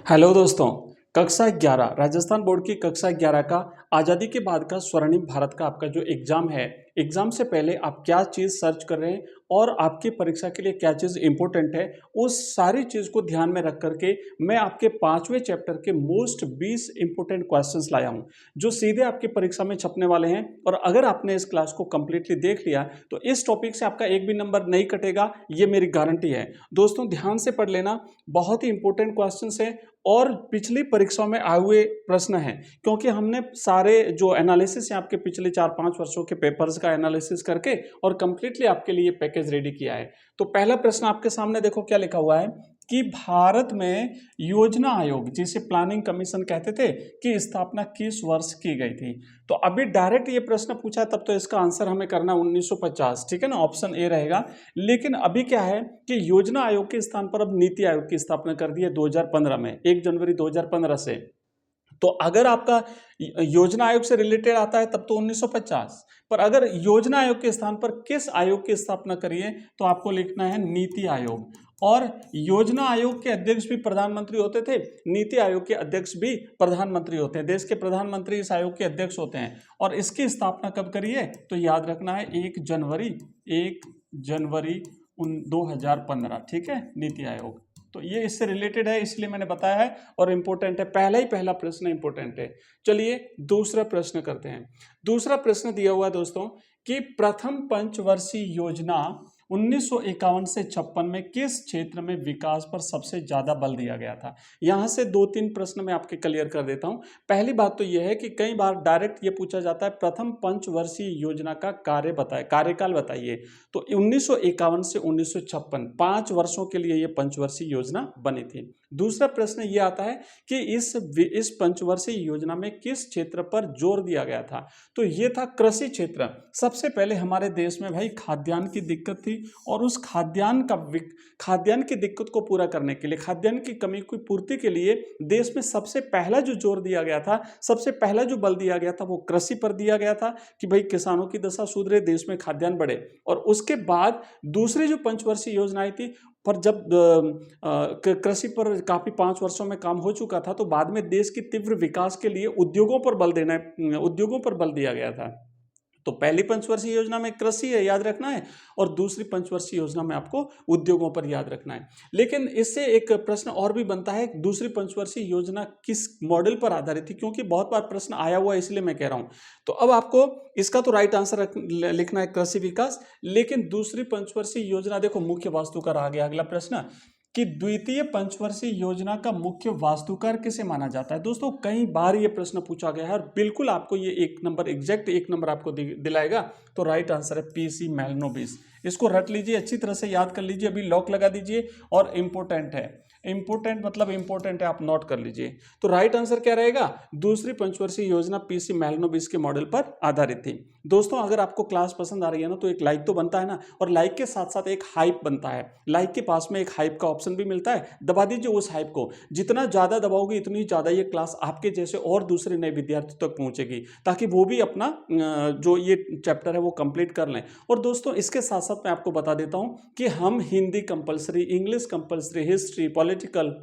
Hello दोस्तों। कक्षा 11 Rajasthan board की कक्षा 11 का आज़ादी के बाद का स्वर्णिम भारत का आपका जो एग्ज़ाम है, एग्ज़ाम से पहले आप क्या चीज़ सर्च कर रहे हैं और आपकी परीक्षा के लिए क्या चीज़ इम्पोर्टेंट है, उस सारी चीज़ को ध्यान में रख कर के मैं आपके 5वें चैप्टर के मोस्ट 20 इम्पोर्टेंट क्वेश्चंस लाया हूँ, जो सीधे आपकी परीक्षा में छपने वाले हैं। और अगर आपने इस क्लास को कंप्लीटली देख लिया, तो इस टॉपिक से आपका एक भी नंबर नहीं कटेगा, ये मेरी गारंटी है। दोस्तों ध्यान से पढ़ लेना, बहुत ही इंपॉर्टेंट क्वेश्चंस हैं और पिछली परीक्षाओं में आए हुए प्रश्न हैं, क्योंकि हमने सारे जो एनालिसिस है आपके पिछले 4-5 वर्षों के पेपर्स का एनालिसिस करके और कंप्लीटली आपके लिए पैकेज रेडी किया है। तो पहला प्रश्न आपके सामने देखो क्या लिखा हुआ है कि भारत में योजना आयोग, जिसे प्लानिंग कमीशन कहते थे, की स्थापना किस वर्ष की गई थी। तो अभी डायरेक्ट ये प्रश्न पूछा है, तब तो इसका आंसर हमें करना 1950, ठीक है ना, ऑप्शन ए रहेगा। लेकिन अभी क्या है कि योजना आयोग के स्थान पर अब नीति आयोग की स्थापना कर दी है 2015 में, 1 जनवरी 2015 से। तो अगर आपका योजना आयोग से रिलेटेड आता है तब तो 1950, पर अगर योजना आयोग के स्थान पर किस आयोग की स्थापना करिए तो आपको लिखना है नीति आयोग। और योजना आयोग के अध्यक्ष भी प्रधानमंत्री होते थे, नीति आयोग के अध्यक्ष भी प्रधानमंत्री होते हैं, देश के प्रधानमंत्री इस आयोग के अध्यक्ष होते हैं। और इसकी स्थापना कब करिए तो याद रखना है 1 जनवरी 2015, ठीक है, नीति आयोग। तो ये इससे रिलेटेड है, इसलिए मैंने बताया है और इंपॉर्टेंट है, पहला प्रश्न इंपॉर्टेंट है। चलिए दूसरा प्रश्न करते हैं। दूसरा प्रश्न दिया हुआ है दोस्तों कि प्रथम पंचवर्षीय योजना 1951 से 56 में किस क्षेत्र में विकास पर सबसे ज्यादा बल दिया गया था। यहां से 2-3 प्रश्न मैं आपके क्लियर कर देता हूं। पहली बात तो यह है कि कई बार डायरेक्ट ये पूछा जाता है प्रथम पंचवर्षीय योजना का कार्यकाल बताइए। तो 1951 से 1956 5 वर्षों के लिए यह पंचवर्षीय योजना बनी थी। दूसरा प्रश्न यह आता है कि इस पंचवर्षीय योजना में किस क्षेत्र पर जोर दिया गया था। तो यह था कृषि क्षेत्र। सबसे पहले हमारे देश में भाई खाद्यान्न की दिक्कत थी और उस खाद्यान्न की दिक्कत को पूरा करने के लिए, खाद्यान्न की कमी की पूर्ति के लिए देश में सबसे पहला जो जोर दिया गया था, सबसे पहला जो बल दिया गया था वो कृषि पर दिया गया था कि भाई किसानों की दशा सुधरे, देश में खाद्यान्न बढ़े। और उसके बाद दूसरी जो पंचवर्षीय योजना आई थी, पर जब कृषि पर काफी 5 वर्षों में काम हो चुका था, तो बाद में देश की तीव्र विकास के लिए उद्योगों पर बल दिया गया था। तो पहली पंचवर्षीय योजना में कृषि है, याद रखना है, और दूसरी पंचवर्षीय योजना में आपको उद्योगों पर याद रखना है। लेकिन इससे एक प्रश्न और भी बनता है, दूसरी पंचवर्षीय योजना किस मॉडल पर आधारित थी, क्योंकि बहुत बार प्रश्न आया हुआ है, इसलिए मैं कह रहा हूं। तो अब आपको इसका तो राइट आंसर लिखना है कृषि विकास। लेकिन दूसरी पंचवर्षीय योजना देखो, मुख्य वास्तुकार आ गया अगला प्रश्न कि द्वितीय पंचवर्षीय योजना का मुख्य वास्तुकार किसे माना जाता है। दोस्तों कई बार ये प्रश्न पूछा गया है और बिल्कुल आपको ये एग्जैक्ट 1 नंबर आपको दिलाएगा। तो राइट आंसर है पीसी मेलनोबिस। इसको रट लीजिए, अच्छी तरह से याद कर लीजिए, अभी लॉक लगा दीजिए। और इंपॉर्टेंट है, इंपॉर्टेंट मतलब इंपॉर्टेंट है, आप नोट कर लीजिए। तो राइट आंसर क्या रहेगा, दूसरी पंचवर्षीय योजना पीसी मेलनोबिस के मॉडल पर आधारित थी। दोस्तों अगर आपको क्लास पसंद आ रही है ना, तो एक लाइक तो बनता है ना, और लाइक के साथ साथ एक हाइप बनता है। लाइक के पास में एक हाइप का ऑप्शन भी मिलता है, दबा दीजिए उस हाइप को। जितना ज्यादा दबाओगे इतनी ज्यादा ये क्लास आपके जैसे और दूसरे नए विद्यार्थियों तक पहुंचेगी, ताकि वो भी अपना जो ये चैप्टर है वो कंप्लीट कर लें। और दोस्तों इसके साथ साथ मैं आपको बता देता हूं कि हम Hindi compulsory, English compulsory, history, political,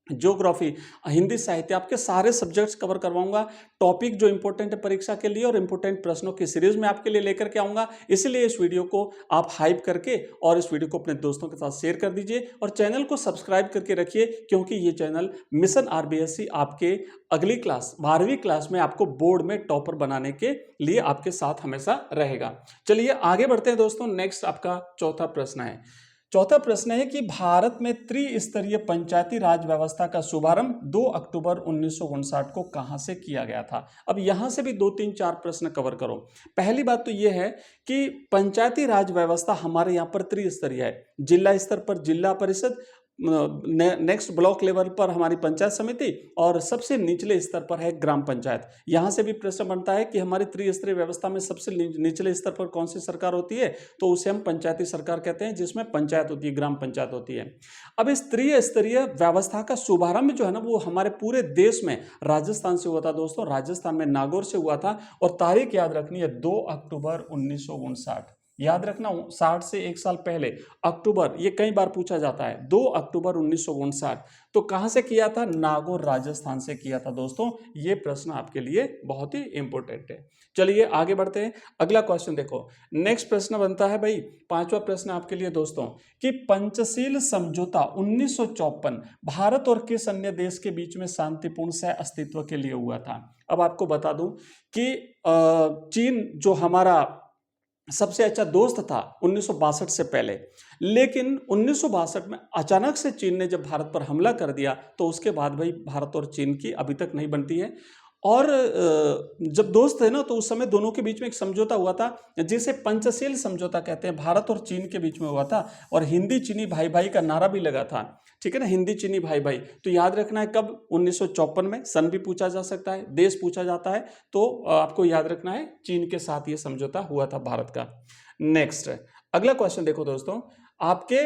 geography, Hindi साहित्य, आपके सारे सब्जेक्ट्स कवर करवाऊंगा। टॉपिक जो इंपॉर्टेंट है परीक्षा के लिए और इंपॉर्टेंट प्रश्नों की सीरीज में आपके लिए लेकर के आऊंगा। इसलिए इस वीडियो को आप हाइप करके और इस वीडियो को अपने दोस्तों के साथ शेयर कर दीजिए और चैनल को सब्सक्राइब करके रखिए, क्योंकि ये चैनल मिशन आरबीएससी आपके अगली क्लास 12वीं क्लास में आपको बोर्ड में टॉपर बनाने के लिए आपके साथ हमेशा रहेगा। चलिए आगे बढ़ते हैं दोस्तों। नेक्स्ट आपका चौथा प्रश्न है। चौथा प्रश्न है कि भारत में त्रिस्तरीय पंचायती राज व्यवस्था का शुभारंभ 2 अक्टूबर 1959 को कहां से किया गया था। अब यहां से भी 2-3-4 प्रश्न कवर करो। पहली बात तो यह है कि पंचायती राज व्यवस्था हमारे यहां पर त्रिस्तरीय है। जिला स्तर पर जिला परिषद, नेक्स्ट ब्लॉक लेवल पर हमारी पंचायत समिति, और सबसे निचले स्तर पर है ग्राम पंचायत। यहां से भी प्रश्न बनता है कि हमारी त्रिस्तरीय व्यवस्था में सबसे निचले स्तर पर कौन सी सरकार होती है, तो उसे हम पंचायती सरकार कहते हैं, जिसमें पंचायत होती है, ग्राम पंचायत होती है। अब इस त्रिस्तरीय व्यवस्था का शुभारंभ जो है ना, वो हमारे पूरे देश में राजस्थान से हुआ था दोस्तों। राजस्थान में नागौर से हुआ था और तारीख याद रखनी है 2 अक्टूबर 1959। याद रखना 60 से 1 साल पहले अक्टूबर, ये कई बार पूछा जाता है, 2 अक्टूबर 1959, तो कहां से किया था? नागौर राजस्थान से किया था दोस्तों। ये प्रश्न आपके लिए बहुत ही इंपॉर्टेंट है। चलिए आगे बढ़ते हैं, अगला क्वेश्चन देखो। नेक्स्ट प्रश्न बनता है भाई, पांचवा प्रश्न आपके लिए दोस्तों, कि पंचशील समझौता 1954 भारत और किस अन्य देश के बीच में शांतिपूर्ण सह अस्तित्व के लिए हुआ था? अब आपको बता दूं कि चीन जो हमारा सबसे अच्छा दोस्त था 1962 से पहले, लेकिन 1962 में अचानक से चीन ने जब भारत पर हमला कर दिया, तो उसके बाद भाई भारत और चीन की अभी तक नहीं बनती है। और जब दोस्त थे ना, तो उस समय दोनों के बीच में एक समझौता हुआ था, जिसे पंचशील समझौता कहते हैं, भारत और चीन के बीच में हुआ था। और हिंदी चीनी भाई भाई का नारा भी लगा था, ठीक है ना, हिंदी चीनी भाई भाई। तो याद रखना है कब? 1954 में। सन भी पूछा जा सकता है, देश पूछा जाता है, तो आपको याद रखना है चीन के साथ ये समझौता हुआ था भारत का। नेक्स्ट अगला क्वेश्चन देखो दोस्तों, आपके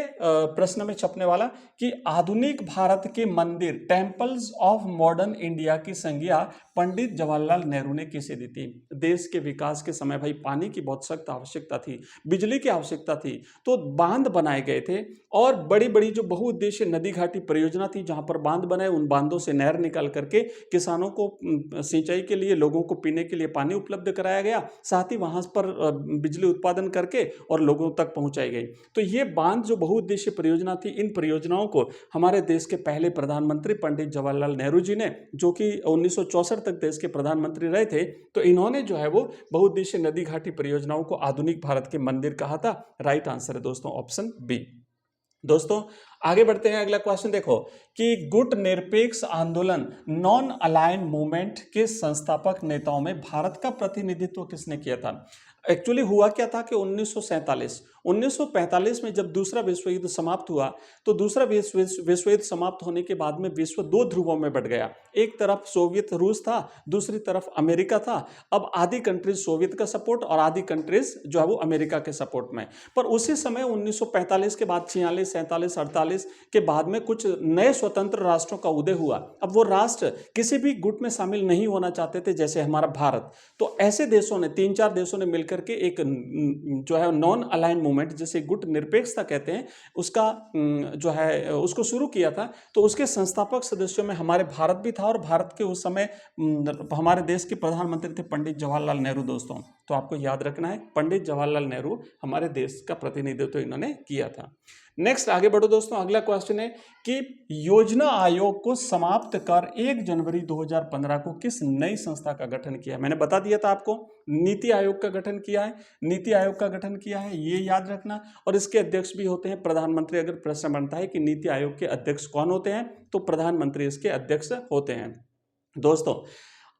प्रश्न में छपने वाला, कि आधुनिक भारत के मंदिर, टेम्पल्स ऑफ मॉडर्न इंडिया की संज्ञा पंडित जवाहरलाल नेहरू ने किसे दी थी? देश के विकास के समय भाई पानी की बहुत सख्त आवश्यकता थी, बिजली की आवश्यकता थी, तो बांध बनाए गए थे। और बड़ी बड़ी जो बहुउद्देशीय नदी घाटी परियोजना थी, जहां पर बांध बनाए, उन बांधों से नहर निकाल करके किसानों को सिंचाई के लिए, लोगों को पीने के लिए पानी उपलब्ध कराया गया, साथ ही वहां पर बिजली उत्पादन करके और लोगों तक पहुंचाई गई। तो ये बांध जो बहुउद्देशीय परियोजना थी, इन परियोजनाओं को हमारे देश के पहले प्रधानमंत्री पंडित जवाहरलाल नेहरू जी ने, जो कि 1964 तक देश के प्रधानमंत्री रहे थे, तो इन्होंने जो है वो बहुउद्देशीय नदी घाटी परियोजनाओं को आधुनिक भारत के मंदिर कहा था। राइट आंसर है दोस्तों ऑप्शन बी। दोस्तों आगे बढ़ते हैं, अगला क्वेश्चन देखो, कि गुट निरपेक्ष आंदोलन, नॉन अलाइन मूवमेंट के संस्थापक नेताओं में भारत का प्रतिनिधित्व किसने किया था? एक्चुअली हुआ क्या था कि 1945 में जब दूसरा विश्व युद्ध समाप्त हुआ, तो दूसरा विश्व युद्ध समाप्त होने के बाद में विश्व दो ध्रुवों में बट गया। एक तरफ सोवियत रूस था, दूसरी तरफ अमेरिका था। अब आधी कंट्रीज सोवियत का सपोर्ट और आधी कंट्रीज जो है वो अमेरिका के सपोर्ट में। पर उसी समय 1945 के बाद 46, 47, 48 के बाद में कुछ नए स्वतंत्र राष्ट्रों का उदय हुआ। अब वो राष्ट्र किसी भी गुट में शामिल नहीं होना चाहते थे, जैसे हमारा भारत। तो ऐसे देशों ने, 3-4 देशों ने मिलकर के एक जो है नॉन अलाइन मूवमेंट, जिसे गुट निरपेक्षता कहते हैं, उसका जो है उसको शुरू किया था। तो उसके संस्थापक सदस्यों में हमारे भारत भी था, और भारत के उस समय हमारे देश के प्रधानमंत्री थे पंडित जवाहरलाल नेहरू दोस्तों। तो आपको याद रखना है, पंडित जवाहरलाल नेहरू हमारे देश का प्रतिनिधित्व इन्होंने किया था। नेक्स्ट आगे बढ़ो दोस्तों, अगला क्वेश्चन है कि योजना आयोग को समाप्त कर 1 जनवरी 2015 को किस नई संस्था का गठन किया? मैंने बता दिया था आपको, नीति आयोग का गठन किया है, नीति आयोग का गठन किया है, ये याद रखना। और इसके अध्यक्ष भी होते हैं प्रधानमंत्री। अगर प्रश्न बनता है कि नीति आयोग के अध्यक्ष कौन होते हैं, तो प्रधानमंत्री इसके अध्यक्ष होते हैं। दोस्तों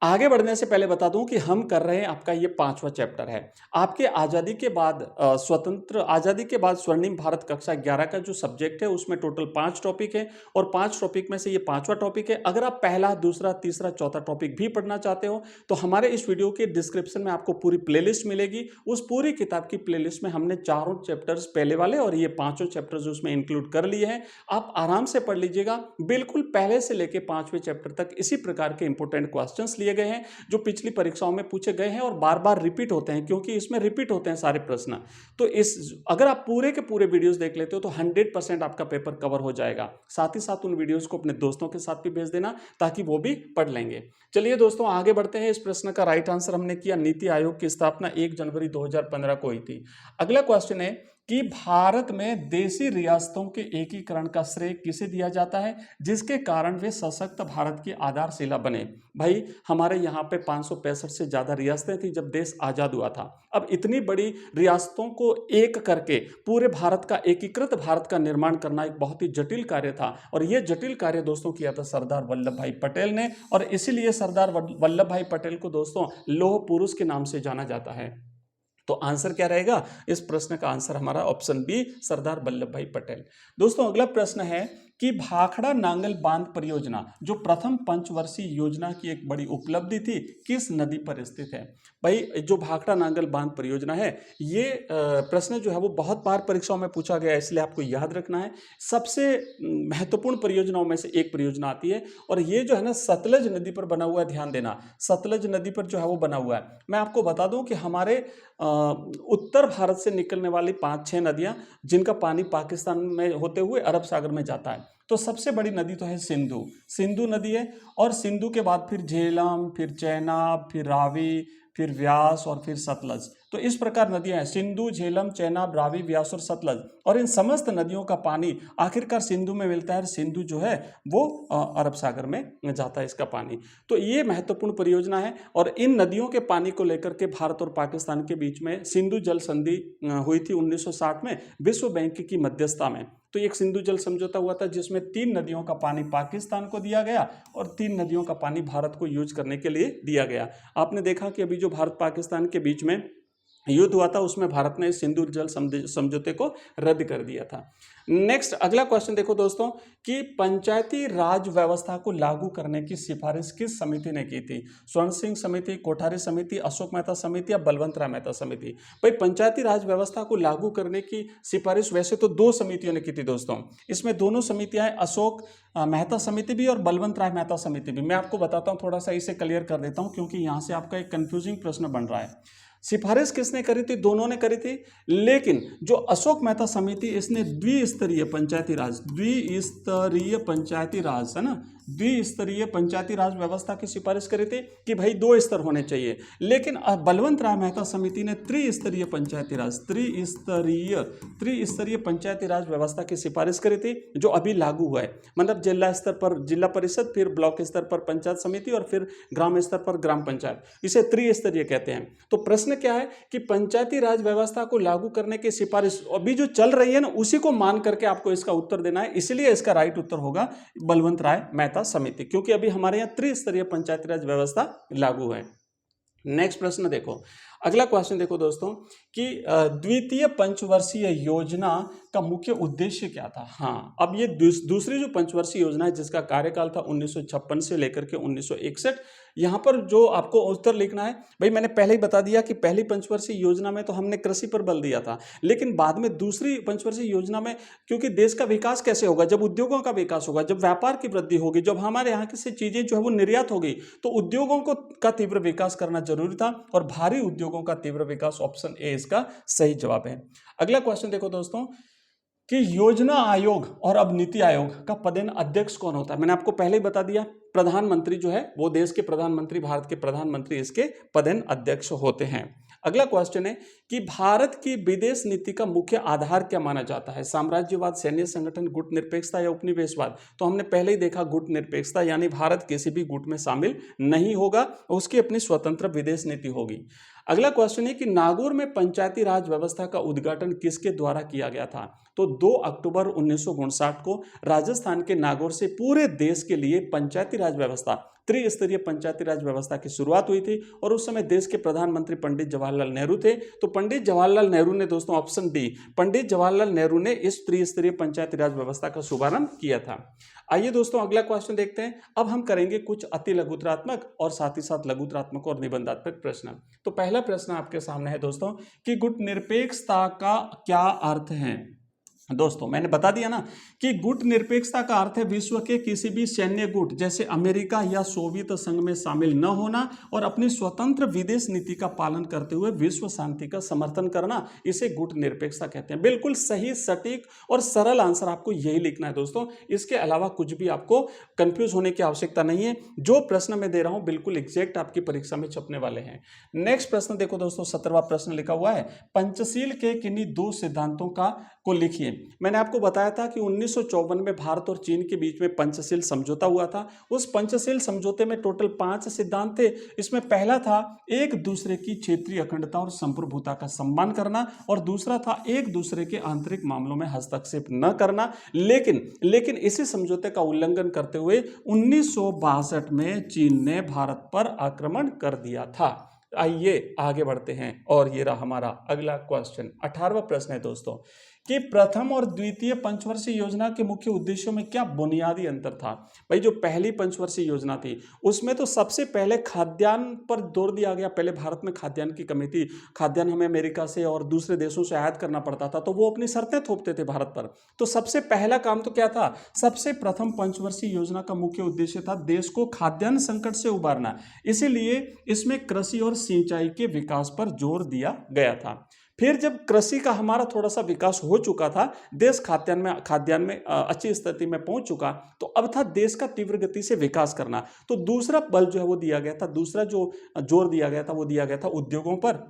आगे बढ़ने से पहले बता दूं कि हम कर रहे हैं, आपका ये 5वां चैप्टर है। आपके आज़ादी के बाद आज़ादी के बाद स्वर्णिम भारत कक्षा 11 का जो सब्जेक्ट है, उसमें टोटल 5 टॉपिक है, और 5 टॉपिक में से ये 5वां टॉपिक है। अगर आप पहला, दूसरा, तीसरा, चौथा टॉपिक भी पढ़ना चाहते हो, तो हमारे इस वीडियो के डिस्क्रिप्शन में आपको पूरी प्लेलिस्ट मिलेगी। उस पूरी किताब की प्लेलिस्ट में हमने 4 चैप्टर्स पहले वाले और ये 5 चैप्टर्स उसमें इंक्लूड कर लिए हैं। आप आराम से पढ़ लीजिएगा, बिल्कुल पहले से लेकर 5वें चैप्टर तक इसी प्रकार के इंपॉर्टेंट क्वेश्चंस लिए गए हैं, जो पिछली परीक्षाओं में पूछे गए हैं और बार बार रिपीट होते हैं, क्योंकि इसमें रिपीट होते हैं सारे प्रश्न। तो अगर आप पूरे के पूरे वीडियोस देख लेते हो, तो 100% आपका पेपर कवर हो जाएगा। साथ ही साथ उन वीडियोस को अपने दोस्तों के साथ भी भेज देना, ताकि वो भी पढ़ लेंगे। चलिए दोस्तों आगे बढ़ते हैं। इस प्रश्न का राइट आंसर हमने किया, नीति आयोग की स्थापना 1 जनवरी 2015 को हुई थी। अगला क्वेश्चन है कि भारत में देशी रियासतों के एकीकरण का श्रेय किसे दिया जाता है, जिसके कारण वे सशक्त भारत की आधारशिला बने? भाई हमारे यहाँ पे 565 से ज्यादा रियासतें थी जब देश आजाद हुआ था। अब इतनी बड़ी रियासतों को एक करके पूरे भारत का, एकीकृत भारत का निर्माण करना एक बहुत ही जटिल कार्य था, और यह जटिल कार्य दोस्तों किया था सरदार वल्लभ भाई पटेल ने। और इसीलिए सरदार वल्लभ भाई पटेल को दोस्तों लौह पुरुष के नाम से जाना जाता है। तो आंसर क्या रहेगा? इस प्रश्न का आंसर हमारा ऑप्शन बी, सरदार वल्लभ भाई पटेल। दोस्तों अगला प्रश्न है कि भाखड़ा नांगल बांध परियोजना जो प्रथम पंचवर्षीय योजना की एक बड़ी उपलब्धि थी, किस नदी पर स्थित है? भाई जो भाखड़ा नांगल बांध परियोजना है, ये प्रश्न जो है वो बहुत बार परीक्षाओं में पूछा गया है, इसलिए आपको याद रखना है। सबसे महत्वपूर्ण परियोजनाओं में से एक परियोजना आती है और ये जो है ना सतलज नदी पर बना हुआ है, ध्यान देना, सतलज नदी पर जो है वो बना हुआ है। मैं आपको बता दूं कि हमारे उत्तर भारत से निकलने वाली 5-6 नदियां जिनका पानी पाकिस्तान में होते हुए अरब सागर में जाता है, तो सबसे बड़ी नदी तो है सिंधु, सिंधु नदी है। और सिंधु के बाद फिर झेलम, फिर चेनाब, फिर रावी, फिर व्यास और फिर सतलज। तो इस प्रकार नदियां हैं, सिंधु, झेलम, चेनाब, रावी, व्यास और सतलज। और इन समस्त नदियों का पानी आखिरकार सिंधु में मिलता है और सिंधु जो है वो अरब सागर में जाता है इसका पानी। तो ये महत्वपूर्ण परियोजना है और इन नदियों के पानी को लेकर के भारत और पाकिस्तान के बीच में सिंधु जल संधि हुई थी 1960 में विश्व बैंक की मध्यस्थता में। तो एक सिंधु जल समझौता हुआ था जिसमें 3 नदियों का पानी पाकिस्तान को दिया गया और 3 नदियों का पानी भारत को यूज करने के लिए दिया गया। आपने देखा कि अभी जो भारत पाकिस्तान के बीच में युद्ध हुआ था उसमें भारत ने सिंधु जल समझौते को रद्द कर दिया था। नेक्स्ट अगला क्वेश्चन देखो दोस्तों कि पंचायती राज व्यवस्था को लागू करने की सिफारिश किस समिति ने की थी? स्वर्ण सिंह समिति, कोठारी समिति, अशोक मेहता समिति या बलवंत राय मेहता समिति? भाई पंचायती राज व्यवस्था को लागू करने की सिफारिश वैसे तो 2 समितियों ने की थी दोस्तों। इसमें दोनों समितियां हैं, अशोक मेहता समिति भी और बलवंत राय मेहता समिति भी। मैं आपको बताता हूं, थोड़ा सा इसे क्लियर कर देता हूं क्योंकि यहां से आपका एक कंफ्यूजिंग प्रश्न बन रहा है। सिफारिश किसने करी थी? दोनों ने करी थी, लेकिन जो अशोक मेहता समिति इसने द्विस्तरीय पंचायती राज है ना, द्विस्तरीय पंचायती राज व्यवस्था की सिफारिश करी थी कि भाई 2 स्तर होने चाहिए। लेकिन बलवंत राय मेहता समिति ने त्रिस्तरीय पंचायती राज व्यवस्था की सिफारिश करी थी जो अभी लागू हुआ है। मतलब जिला स्तर पर जिला परिषद, फिर ब्लॉक स्तर पर पंचायत समिति और फिर ग्राम स्तर पर ग्राम पंचायत, इसे त्रिस्तरीय कहते हैं। तो प्रश्न क्या है कि पंचायती राज व्यवस्था को लागू करने की सिफारिश अभी जो चल रही है ना उसी को मान करके आपको इसका उत्तर देना है, इसलिए इसका राइट उत्तर होगा बलवंत राय मेहता समिति, क्योंकि अभी हमारे यहां त्रिस्तरीय पंचायती राज व्यवस्था लागू है। नेक्स्ट प्रश्न देखो, अगला क्वेश्चन देखो दोस्तों कि द्वितीय पंचवर्षीय योजना का मुख्य उद्देश्य क्या था? हाँ, अब ये दूसरी जो पंचवर्षीय योजना है जिसका कार्यकाल था 1956 से लेकर के 1961, यहाँ पर जो आपको उत्तर लिखना है, भाई मैंने पहले ही बता दिया कि पहली पंचवर्षीय योजना में तो हमने कृषि पर बल दिया था, लेकिन बाद में दूसरी पंचवर्षीय योजना में क्योंकि देश का विकास कैसे होगा? जब उद्योगों का विकास होगा, जब व्यापार की वृद्धि होगी, जब हमारे यहाँ की से चीजें जो है वो निर्यात होगी, तो उद्योगों को का तीव्र विकास करना जरूरी था और भारी उद्योगों का तीव्र विकास, ऑप्शन ए इसका सही जवाब है। अगला क्वेश्चन देखो दोस्तों कि योजना आयोग और अब नीति आयोग का पदेन अध्यक्ष कौन होता है? मैंने आपको पहले ही बता दिया, प्रधानमंत्री जो है वो देश के प्रधानमंत्री, भारत के प्रधानमंत्री इसके पदेन अध्यक्ष होते हैं। अगला क्वेश्चन है कि भारत की विदेश नीति का मुख्य आधार क्या माना जाता है? साम्राज्यवाद, सैन्य संगठन, गुट निरपेक्षता या उपनिवेशवाद? तो हमने पहले ही देखा गुट निरपेक्षता, यानी भारत किसी भी गुट में शामिल नहीं होगा, उसकी अपनी स्वतंत्र विदेश नीति होगी। अगला क्वेश्चन है कि नागौर में पंचायती राज व्यवस्था का उद्घाटन किसके द्वारा किया गया था? तो 2 अक्टूबर 1959 को राजस्थान के नागौर से पूरे देश के लिए पंचायती राज व्यवस्था, त्रिस्तरीय पंचायती राज व्यवस्था की शुरुआत हुई थी और उस समय देश के प्रधानमंत्री पंडित जवाहरलाल नेहरू थे। तो पंडित जवाहरलाल नेहरू ने दोस्तों, ऑप्शन डी, पंडित जवाहरलाल नेहरू ने इस त्रिस्तरीय पंचायती राज व्यवस्था का शुभारंभ किया था। आइए दोस्तों अगला क्वेश्चन देखते हैं। अब हम करेंगे कुछ अति लघुत्रात्मक और साथ ही साथ लघुत्रात्मक और निबंधात्मक प्रश्न। तो पहला प्रश्न आपके सामने है दोस्तों कि गुट निरपेक्षता का क्या अर्थ है? दोस्तों मैंने बता दिया ना कि गुट निरपेक्षता का अर्थ है विश्व के किसी भी सैन्य गुट जैसे अमेरिका या सोवियत संघ में शामिल न होना और अपनी स्वतंत्र विदेश नीति का पालन करते हुए विश्व शांति का समर्थन करना, इसे गुट निरपेक्षता कहते हैं। बिल्कुल सही, सटीक और सरल आंसर आपको यही लिखना है दोस्तों, इसके अलावा कुछ भी आपको कंफ्यूज होने की आवश्यकता नहीं है। जो प्रश्न मैं दे रहा हूं बिल्कुल एग्जैक्ट आपकी परीक्षा में छपने वाले हैं। नेक्स्ट प्रश्न देखो दोस्तों, 17वां प्रश्न लिखा हुआ है, पंचशील के किन्हीं 2 सिद्धांतों को लिखिए। मैंने आपको बताया था कि 1954 में भारत और चीन के बीच में पंचशील समझौता हुआ था। उस पंचशील समझौते में टोटल 5 सिद्धांत थे। इसमें पहला था एक दूसरे की क्षेत्रीय अखंडता और संप्रभुता का सम्मान करना और दूसरा था एक दूसरे के आंतरिक मामलों में हस्तक्षेप न करना। लेकिन इसी समझौते का उल्लंघन करते हुए 1962 में चीन ने भारत पर आक्रमण कर दिया था। आइए आगे बढ़ते हैं और ये रहा हमारा अगला क्वेश्चन। 18वां प्रश्न है दोस्तों कि प्रथम और द्वितीय पंचवर्षीय योजना के मुख्य उद्देश्यों में क्या बुनियादी अंतर था। भाई जो पहली पंचवर्षीय योजना थी उसमें तो सबसे पहले खाद्यान्न पर जोर दिया गया। पहले भारत में खाद्यान्न की कमी थी, खाद्यान्न हमें अमेरिका से और दूसरे देशों से आयात करना पड़ता था, तो वो अपनी शर्तें थोपते थे भारत पर। तो सबसे पहला काम तो क्या था, सबसे प्रथम पंचवर्षीय योजना का मुख्य उद्देश्य था देश को खाद्यान्न संकट से उबारना। इसीलिए इसमें कृषि और सिंचाई के विकास पर जोर दिया गया था। फिर जब कृषि का हमारा थोड़ा सा विकास हो चुका था, देश खाद्यान्न में अच्छी स्थिति में पहुंच चुका, तो अब था देश का तीव्र गति से विकास करना। तो दूसरा बल जो है वो दिया गया था, दूसरा जो जोर दिया गया था वो दिया गया था उद्योगों पर।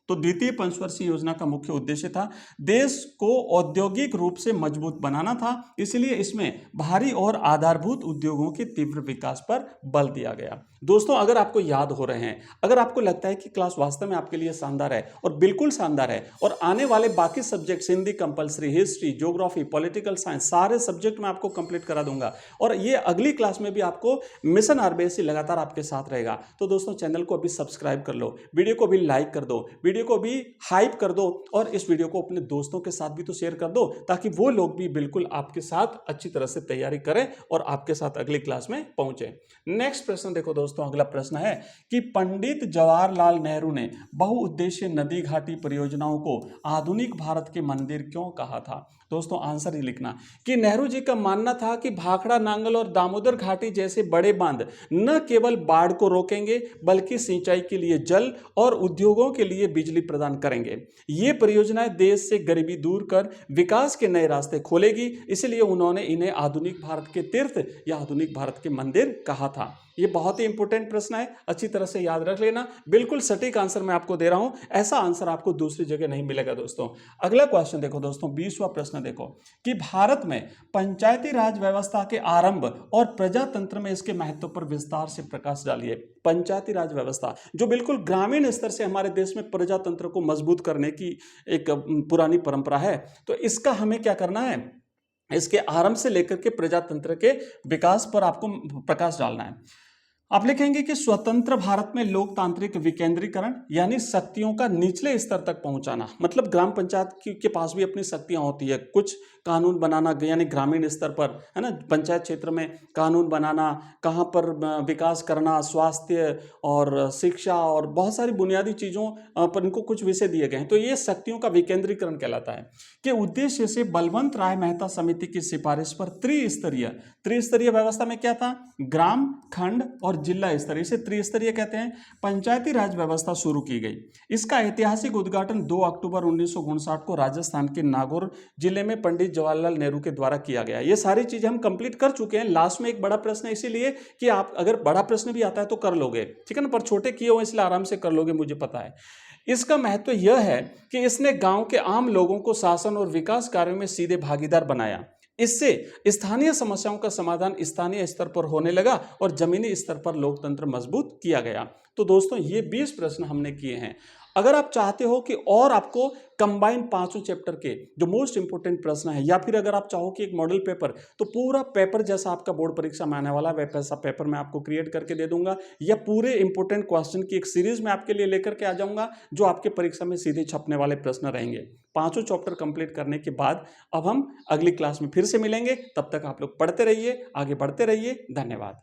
तो द्वितीय पंचवर्षीय योजना का मुख्य उद्देश्य था देश को औद्योगिक रूप से मजबूत बनाना था, इसलिए इसमें भारी और आधारभूत उद्योगों के तीव्र विकास पर बल दिया गया। दोस्तों अगर आपको याद हो रहे हैं, अगर आपको लगता है कि क्लास वास्तव में आपके लिए शानदार है और बिल्कुल शानदार है, और आने वाले बाकी subjects Hindi compulsory, history, geography, political science, सारे सब्जेक्ट मैं आपको कंप्लीट करा दूंगा, और ये अगली क्लास में भी आपको मिशन आरबीएससी लगातार आपके साथ रहेगा। तो दोस्तों चैनल को अभी सब्सक्राइब कर लो, वीडियो को भी लाइक कर दो, वीडियो को भी हाइप कर दो, और इस वीडियो को अपने दोस्तों के साथ भी तो शेयर कर दो, ताकि वो लोग भी बिल्कुल आपके साथ अच्छी तरह से तैयारी करें और आपके साथ अगली क्लास में पहुंचे। नेक्स्ट प्रश्न देखो दोस्तों, अगला प्रश्न है कि पंडित जवाहरलाल नेहरू ने बहुउद्देशीय नदी घाटी परियोजनाओं को आधुनिक भारत के मंदिर क्यों कहा था। दोस्तों आंसर ही लिखना कि नेहरू जी का मानना था कि भाखड़ा, नांगल और दामोदर घाटी जैसे बड़े बांध न केवल बाढ़ को रोकेंगे बल्कि सिंचाई के लिए जल और उद्योगों के लिए बिजली प्रदान करेंगे। ये परियोजनाएं देश से गरीबी दूर कर विकास के नए रास्ते खोलेगी, इसलिए उन्होंने इन्हें आधुनिक भारत के तीर्थ या आधुनिक भारत के मंदिर कहा था। ये बहुत ही इंपॉर्टेंट प्रश्न है, अच्छी तरह से याद रख लेना, बिल्कुल सटीक आंसर मैं आपको दे रहा हूं, ऐसा आंसर आपको दूसरी जगह नहीं मिलेगा। दोस्तों अगला क्वेश्चन देखो दोस्तों, 20वां प्रश्न देखो कि भारत में पंचायती राज व्यवस्था के आरंभ और प्रजातंत्र में इसके महत्व पर विस्तार से प्रकाश डालिए। पंचायती राज व्यवस्था जो बिल्कुल ग्रामीण स्तर से हमारे देश में प्रजातंत्र को मजबूत करने की एक पुरानी परंपरा है, तो इसका हमें क्या करना है, इसके आरंभ से लेकर के प्रजातंत्र के विकास पर आपको प्रकाश डालना है। आप लिखेंगे कि स्वतंत्र भारत में लोकतांत्रिक विकेंद्रीकरण यानी शक्तियों का निचले स्तर तक पहुंचाना, मतलब ग्राम पंचायत के पास भी अपनी शक्तियां होती है, कुछ कानून बनाना यानी ग्रामीण स्तर पर है ना, पंचायत क्षेत्र में कानून बनाना, कहां पर विकास करना, स्वास्थ्य और शिक्षा और बहुत सारी बुनियादी चीजों पर इनको कुछ विषय दिए गए हैं। तो ये शक्तियों का विकेंद्रीकरण कहलाता है। कि उद्देश्य से बलवंत राय मेहता समिति की सिफारिश पर त्रिस्तरीय व्यवस्था में क्या था, ग्राम, खंड और जिला स्तरीय, इसे त्रिस्तरीय कहते हैं, पंचायती राज व्यवस्था शुरू की गई। इसका ऐतिहासिक उद्घाटन 2 अक्टूबर 1959 को राजस्थान के नागौर जिले में पंडित जवाहरलाल नेहरू के द्वारा किया गया। ये सारी चीजें हम कंप्लीट कर चुके हैं। लास्ट में एक बड़ा प्रश्न है, इसीलिए कि आप अगर बड़ा प्रश्न भी आता है तो कर लोगे, ठीक है ना, पर छोटे किए हुए इसलिए आराम से कर लोगे, मुझे पता है। इसका महत्व यह है कि इसने गांव के आम लोगों को शासन और विकास कार्यों में सीधे भागीदार बनाया। इससे स्थानीय समस्याओं का समाधान स्थानीय स्तर पर होने लगा और जमीनी स्तर पर लोकतंत्र मजबूत किया गया। तो दोस्तों ये 20 प्रश्न हमने किए हैं। अगर आप चाहते हो कि और आपको कंबाइन 5 चैप्टर के जो मोस्ट इंपोर्टेंट प्रश्न है, या फिर अगर आप चाहो कि एक मॉडल पेपर, तो पूरा पेपर जैसा आपका बोर्ड परीक्षा में आने वाला है वैसा पेपर मैं आपको क्रिएट करके दे दूंगा, या पूरे इंपोर्टेंट क्वेश्चन की एक सीरीज में आपके लिए लेकर के आ जाऊंगा जो आपके परीक्षा में सीधे छपने वाले प्रश्न रहेंगे। 5 चैप्टर कंप्लीट करने के बाद अब हम अगली क्लास में फिर से मिलेंगे। तब तक आप लोग पढ़ते रहिए, आगे बढ़ते रहिए। धन्यवाद।